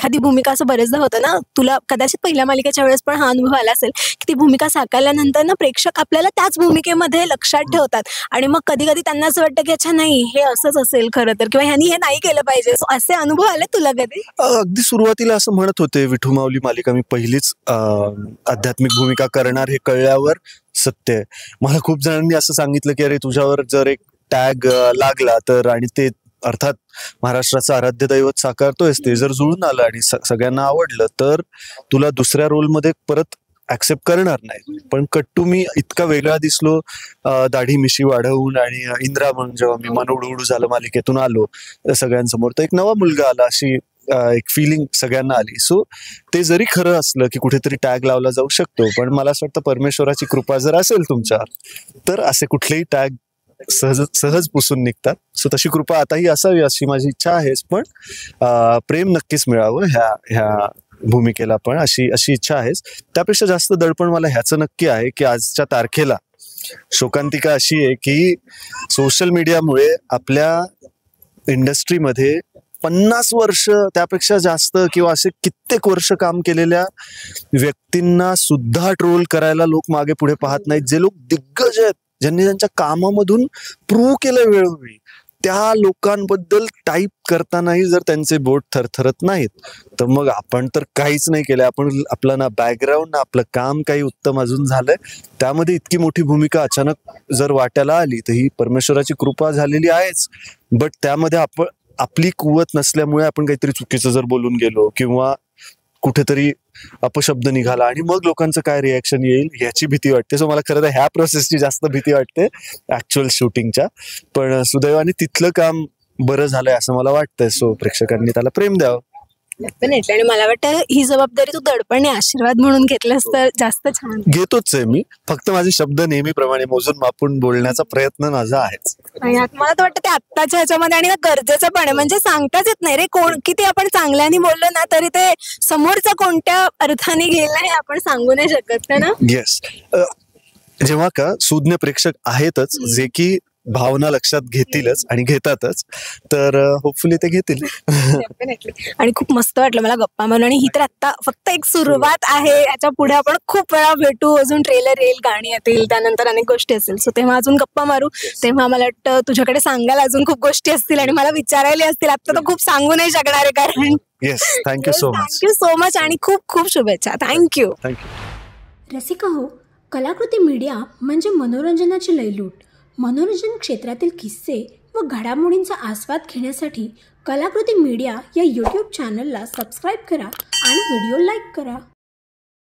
एखादी भूमिका असं बरेचदा होतं ना, तुला कदाचित पहिल्या मालिकेच्या वेळेस पण हा अनुभव आला असेल की ती भूमिका साकारल्यानंतर ना प्रेक्षक आपल्याला त्याच भूमिकेमध्ये लक्षात ठेवतात आणि मग कधी कधी त्यांना असं वाटतं की अच्छा नाही हे असंच असेल खरं तर, किंवा ह्यांनी हे नाही केलं पाहिजे. असे अनुभव आले तुला कधी? अगदी सुरुवातीला असं म्हणत होते, विठू माऊली मालिका मी पहिलीच आध्यात्मिक भूमिका करणार हे कळल्यावर सत्य आहे. मला खूप जणांनी असं सांगितलं की अरे तुझ्यावर जर एक टॅग लागला तर, आणि ते अर्थात महाराष्ट्राचं आराध्य दैवत साकारतोयस ते जर जुळून आलं आणि सगळ्यांना आवडलं तर तुला दुसऱ्या रोलमध्ये परत ऍक्सेप्ट करणार नाही. पण कट्टू मी इतका वेगळा दिसलो दाढी मिशी वाढवून, आणि इंद्रा म्हणून जेव्हा मी मन उडू उडू झालं मालिकेतून आलो सगळ्यांसमोर, तर एक नवा मुलगा आला अशी एक फिलिंग सगळ्यांना आली. सो ते जरी खरं असलं की कुठेतरी टॅग लावला जाऊ शकतो, पण मला असं वाटतं परमेश्वराची कृपा जर असेल तुमच्यावर तर असे कुठलेही टॅग सहज पुसून निघतात. सो तशी कृपा आताही असावी अशी माझी इच्छा आहेच, पण प्रेम नक्कीच मिळावं ह्या भूमिकेला पण अशी इच्छा आहेच. त्यापेक्षा जास्त दडपण मला ह्याचं नक्की आहे की आजच्या तारखेला शोकांतिका अशी आहे की सोशल मीडियामुळे आपल्या इंडस्ट्रीमध्ये 50 वर्ष त्यापेक्षा जास्त किंवा असे कित्येक वर्ष काम केलेल्या व्यक्तींना सुद्धा ट्रोल करायला लोक मागे पुढे पाहत नाहीत. जे लोक दिग्गज आहेत, ज्यांनी त्यांच्या कामामधून प्रूव्ह केलं वेळोवेळी, त्या लोकांबद्दल टाईप करतानाही जर त्यांचे बोट थरथरत नाहीत तर मग आपण तर काहीच नाही केलंय. आपलं ना बॅकग्राऊंड ना आपलं काम काही उत्तम अजून झालंय. त्यामध्ये इतकी मोठी भूमिका अचानक जर वाट्याला आली तर ही परमेश्वराची कृपा झालेली आहेच, बट त्यामध्ये आपली कुवत नसल्यामुळे आपण काहीतरी चुकीचं जर बोलून गेलो किंवा कुठेतरी अपशब्द निघाला आणि मग लोकांचं काय रिॲक्शन येईल याची भीती वाटते. सो मला खरं तर ह्या प्रोसेसची जास्त भीती वाटते ऍक्च्युअल शूटिंगच्या, पण सुदैवाने तिथलं काम बरं झालंय असं मला वाटतंय. सो प्रेक्षकांनी त्याला प्रेम द्यावं. डेफिनेटली. आणि मला वाटतं ही जबाबदारी तू दडपणे आशीर्वाद म्हणून घेतलंस तर जास्त छान. घेतोच आहे मी, फक्त माझे शब्द नेहमीप्रमाणे मोजून मापून बोलण्याचा प्रयत्न माझा आहेच. मला तर वाटतं ते आत्ताच्या ह्याच्यामध्ये आणि गरजेचं पण आहे. म्हणजे सांगताच येत नाही रे, कोण किती आपण चांगल्याने बोललो ना तरी ते समोरचा कोणत्या अर्थाने गेला हे आपण सांगू नाही शकत ना. येस, जेव्हा का सुज्ञ प्रेक्षक आहेतच जे की भावना लक्षात घेतीलच आणि घेतातच, तर होपफुली ते घेतील. डेफिनेटली. आणि खूप मस्त वाटलं मला गप्पा मारून. आणि ही तर आता फक्त एक सुरुवात आहे, याच्या पुढे आपण खूप वेळा भेटू, अजून ट्रेलर येईल, गाणी येतील, त्यानंतर अनेक गोष्टी असतील. सो तेव्हा अजून गप्पा मारू. तेव्हा मला वाटतं तुझ्याकडे सांगायला अजून खूप गोष्टी असतील आणि मला विचारायला असतील. आता तर खूप सांगू नाही शकणार आहे कारण. Yes, thank you so much. Thank you so much आणि खूप खूप शुभेच्छा. थँक्यू. रसिका हो, कलाकृती मीडिया म्हणजे मनोरंजनाची लयलूट. मनोरंजन क्षेत्रातील किस्से व घडामोडींचा आस्वाद घेण्यासाठी कलाकृती मीडिया या यूट्यूब चॅनलला सबस्क्राईब करा आणि व्हिडिओ लाईक करा.